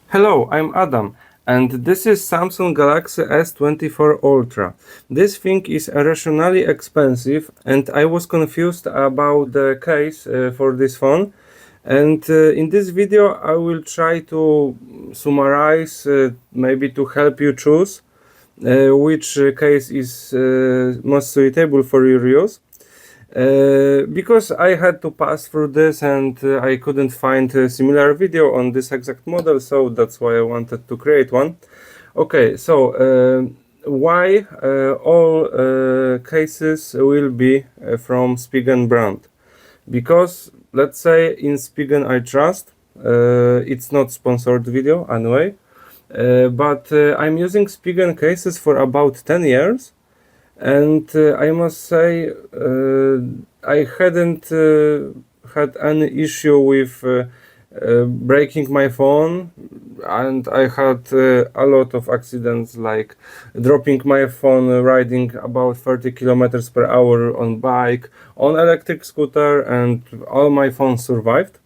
Hello, I'm Adam, and this is Samsung Galaxy S24 Ultra. This thing is irrationally expensive, and I was confused about the case for this phone. And in this video, I will try to summarize, maybe to help you choose which case is most suitable for your use. Because I had to pass through this and I couldn't find a similar video on this exact model, so that's why I wanted to create one. Okay, so why all cases will be from Spigen brand? Because let's say in Spigen I trust. It's not sponsored video anyway, but I'm using Spigen cases for about 10 years. And I must say, I hadn't had any issue with breaking my phone, and I had a lot of accidents, like dropping my phone riding about 30 kilometers per hour on bike, on electric scooter, and all my phones survived.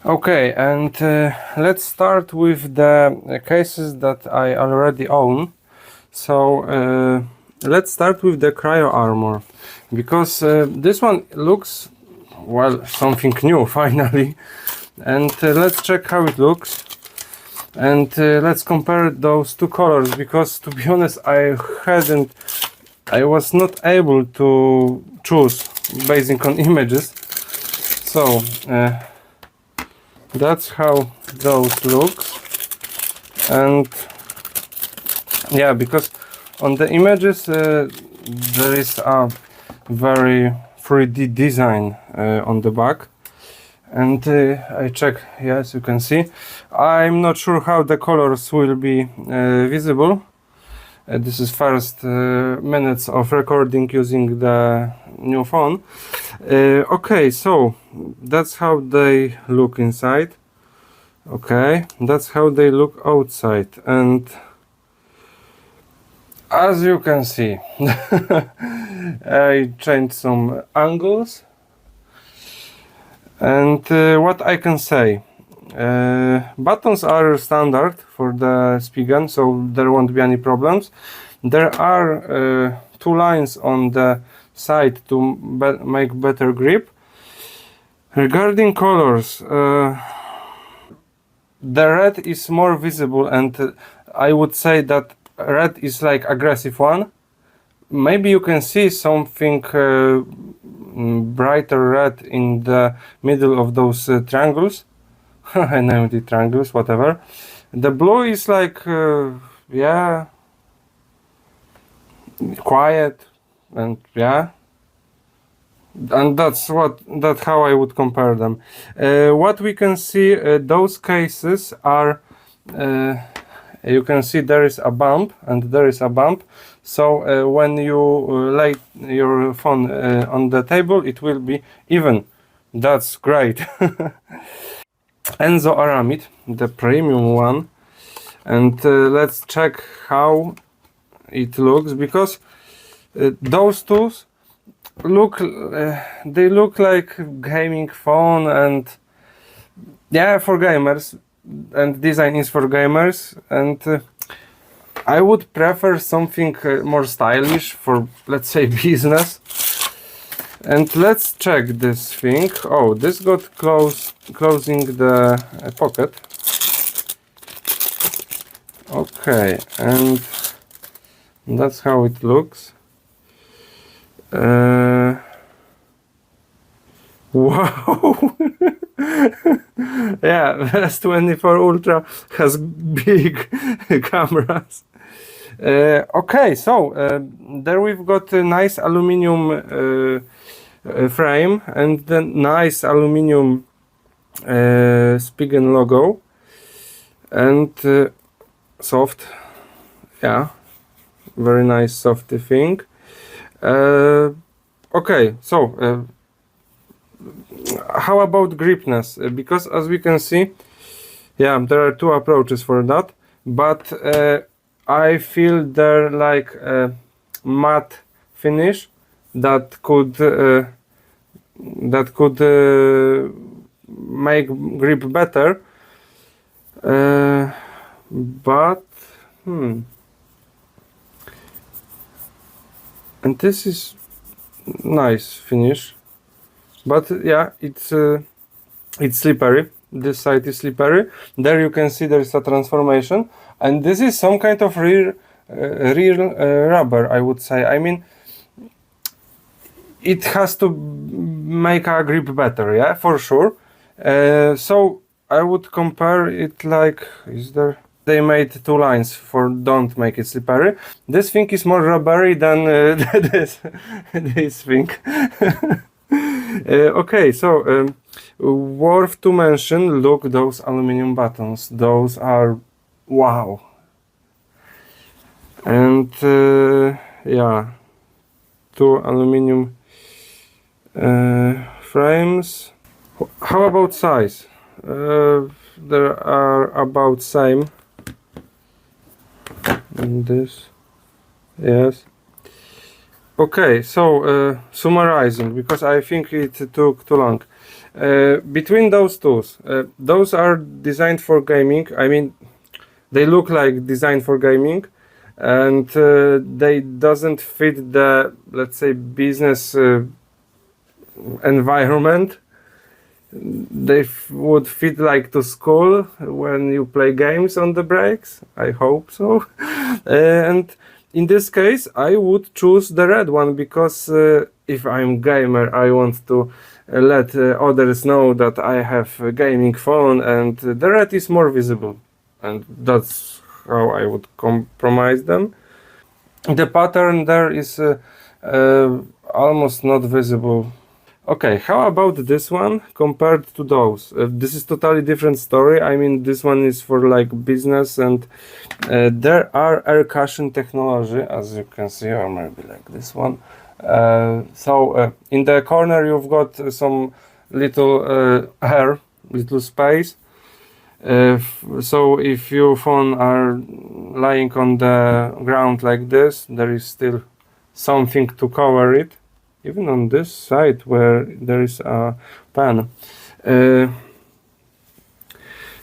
Okay, and let's start with the cases that I already own. So let's start with the Cryo Armor, because this one looks, well, something new finally. And let's check how it looks, and let's compare those two colors, because to be honest I was not able to choose based on images. So that's how those look. And yeah, because on the images there is a very 3D design on the back, and I check, yes, you can see. I'm not sure how the colors will be visible. This is first minutes of recording using the new phone. Okay, so that's how they look inside. Okay, that's how they look outside, and as you can see, I changed some angles, and what I can say, buttons are standard for the Spigen, so there won't be any problems. There are two lines on the side to make better grip. Regarding colors, the red is more visible, and I would say that red is like aggressive one. Maybe you can see something brighter red in the middle of those triangles. I named it triangles, whatever. The blue is like yeah, quiet, and yeah, and that's how I would compare them. What we can see, those cases are you can see there is a bump and there is a bump. So when you lay your phone on the table, it will be even. That's great. Enzo Aramid, the premium one, and let's check how it looks, because those two look they look like gaming phone, and yeah, for gamers, and design is for gamers, and I would prefer something more stylish for, let's say, business. And let's check this thing. Oh, this got closing the pocket. Okay, and that's how it looks. Wow. Yeah, S24 Ultra has big cameras. Okay, so there we've got a nice aluminium frame and the nice aluminium Spigen logo, and soft, yeah, very nice soft thing. Okay, so how about gripness? Because as we can see, yeah, there are two approaches for that, but I feel there like a matte finish that could make grip better. but and this is nice finish, but yeah, it's slippery. This side is slippery. There you can see there is a transformation, and this is some kind of real rubber, I would say. I mean, it has to make a grip better, yeah, for sure. So I would compare it like, they made two lines for don't make it slippery. This thing is more rubbery than this thing. Okay, so worth to mention, look, those aluminum buttons, those are wow. And yeah, two aluminum frames. How about size? There are about same. And this, yes. Okay, so summarizing, because I think it took too long. Between those tools, those are designed for gaming. I mean, they look like designed for gaming, and they doesn't fit the, let's say, business environment. They would fit like to school when you play games on the breaks. I hope so. And in this case, I would choose the red one, because if I'm gamer, I want to let others know that I have a gaming phone, and the red is more visible, and that's how I would compromise them. The pattern there is almost not visible. Okay, how about this one compared to those? This is totally different story. I mean, this one is for like business, and there are air cushion technology, as you can see, or maybe like this one. So in the corner you've got some little air, little space. So if your phone are lying on the ground like this, there is still something to cover it. Even on this side where there is a pan.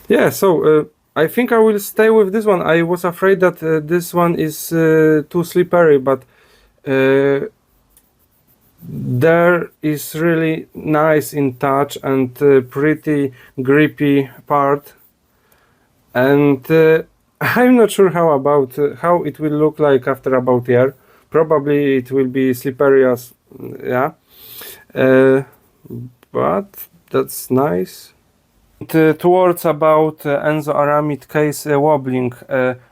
Yeah, so I think I will stay with this one. I was afraid that this one is too slippery, but there is really nice in touch and pretty grippy part. And I'm not sure how it will look like after about a year. Probably it will be slippery as yeah, but that's nice. Towards about Enzo Aramid case wobbling,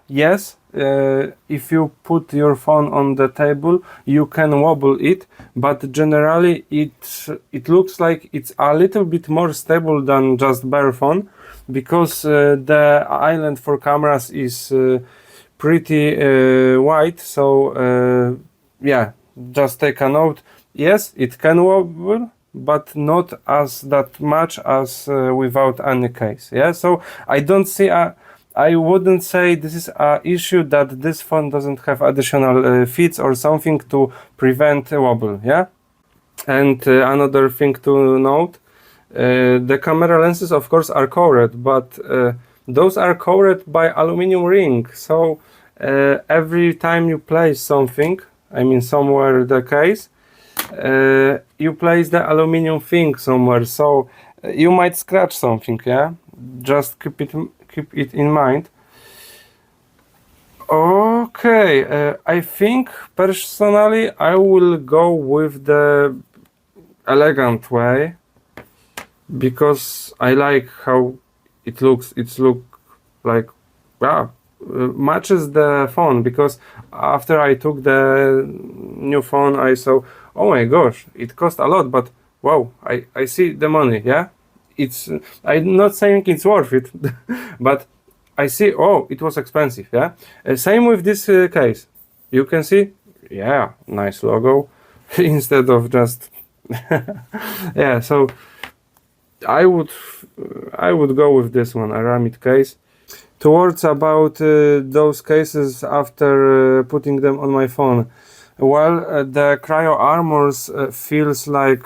yes, if you put your phone on the table, you can wobble it, but generally it looks like it's a little bit more stable than just bare phone, because the island for cameras is pretty wide. So yeah, just take a note. Yes, it can wobble, but not as that much as without any case. Yeah, so I wouldn't say this is a issue that this phone doesn't have additional feeds or something to prevent wobble. Yeah, and another thing to note, the camera lenses of course are covered, but those are covered by aluminum ring. So every time you place something, I mean somewhere the case, you place the aluminum thing somewhere, so you might scratch something. Yeah, just keep it in mind. Okay, I think personally I will go with the elegant way, because I like how it looks. It's look like, wow, matches the phone, because after I took the new phone I saw, oh my gosh, it cost a lot, but wow, I see the money. Yeah, it's, I'm not saying it's worth it, but I see, oh, it was expensive. Yeah, same with this case. You can see, yeah, nice logo instead of just yeah. So I would go with this one, Aramid case. Towards about those cases after putting them on my phone. Well, the Cryo Armors feels like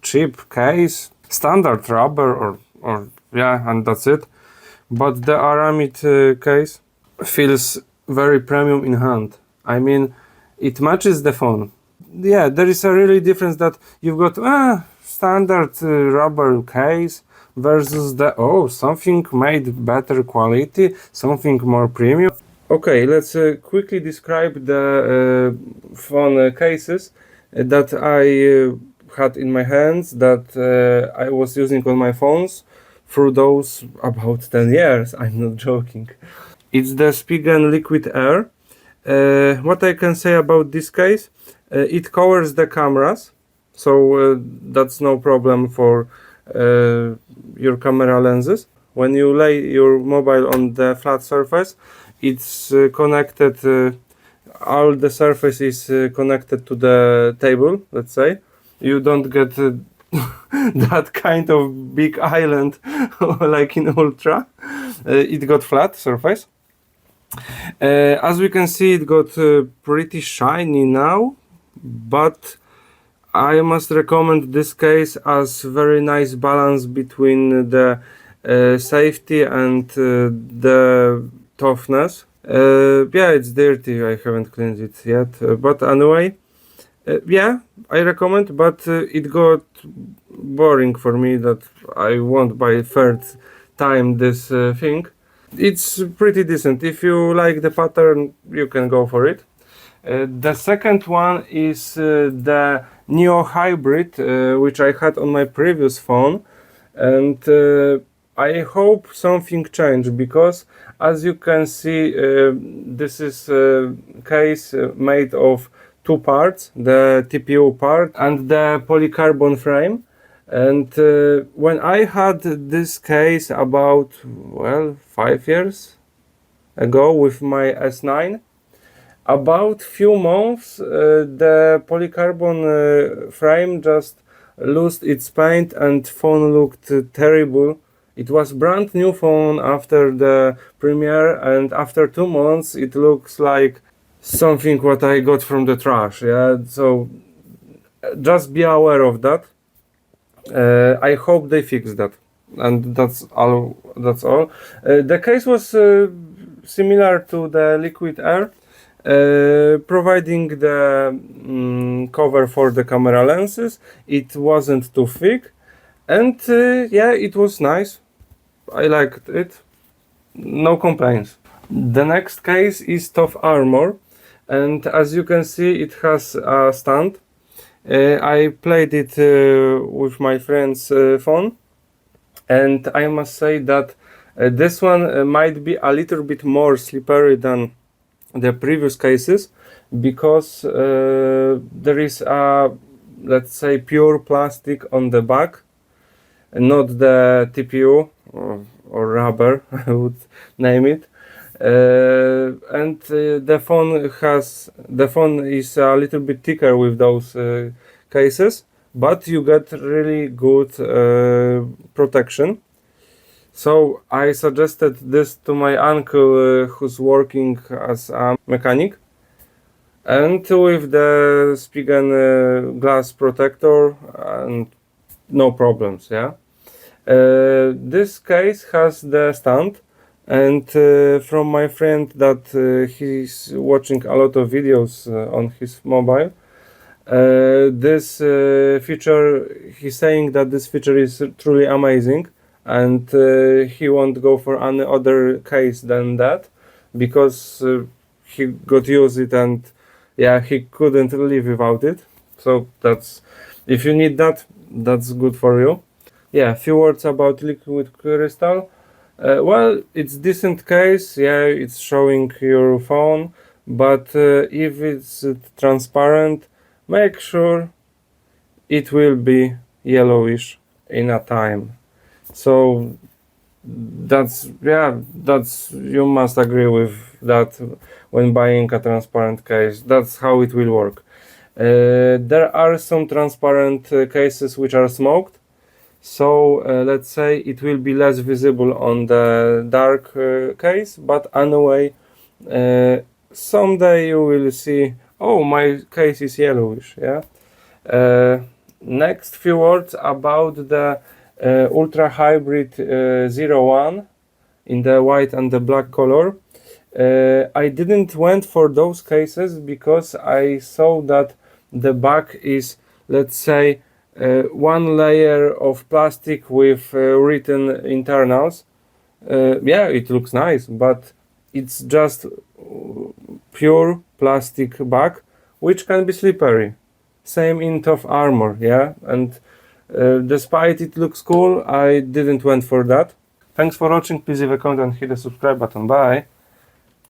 cheap case, standard rubber, or yeah, and that's it. but the Aramid case feels very premium in hand. I mean, it matches the phone. Yeah, there is a really difference that you've got standard rubber case versus the something made better quality, something more premium. Okay, let's quickly describe the phone cases that I had in my hands, that I was using on my phones through those about 10 years. I'm not joking. It's the Spigen Liquid Air. What I can say about this case, it covers the cameras, so that's no problem for your camera lenses. When you lay your mobile on the flat surface, it's connected, all the surface is connected to the table, let's say. You don't get that kind of big island like in Ultra. It got flat surface. As we can see, it got pretty shiny now, but I must recommend this case as very nice balance between the safety and the toughness. Yeah, it's dirty, I haven't cleaned it yet, but anyway, yeah, I recommend, but it got boring for me that I won't buy third time this thing. It's pretty decent. If you like the pattern, you can go for it. The second one is the Neo hybrid, which I had on my previous phone, and I hope something changed, because as you can see, this is a case made of two parts, the TPU part and the polycarbon frame. And when I had this case about, well, 5 years ago with my S9, about few months the polycarbon frame just lost its paint and phone looked terrible. It was brand new phone after the premiere, and after 2 months it looks like something what I got from the trash. Yeah, so just be aware of that. I hope they fix that, and that's all. The case was similar to the Liquid Air, providing the cover for the camera lenses. It wasn't too thick, and yeah, it was nice. I liked it. No complaints. The next case is Tough Armor, and as you can see, it has a stand. I played it with my friend's phone, and I must say that this one might be a little bit more slippery than the previous cases, because there is a, let's say, pure plastic on the back, not the TPU or rubber, I would name it. And the phone is a little bit thicker with those cases, but you get really good protection. So I suggested this to my uncle who's working as a mechanic, and with the Spigen glass protector, and no problems. Yeah, this case has the stand. And from my friend that he's watching a lot of videos on his mobile, this feature, he's saying that this feature is truly amazing, and he won't go for any other case than that, because he got used it, and yeah, he couldn't live without it. So that's, if you need that, that's good for you. Yeah, few words about liquid crystal. Well, it's decent case, yeah, it's showing your phone, but if it's transparent, make sure it will be yellowish in a time. So that's, yeah, that's, you must agree with that when buying a transparent case. That's how it will work. There are some transparent cases which are smoked. So let's say it will be less visible on the dark case, but anyway, someday you will see, oh, my case is yellowish. Yeah. Next few words about the Ultra Hybrid 01. in the white and the black color. I didn't went for those cases because I saw that the back is, let's say, one layer of plastic with written internals. Yeah, it looks nice, but it's just pure plastic back, which can be slippery. Same in tough armor, yeah, and despite it looks cool, I didn't went for that. Thanks for watching, please leave a comment and hit the subscribe button, bye!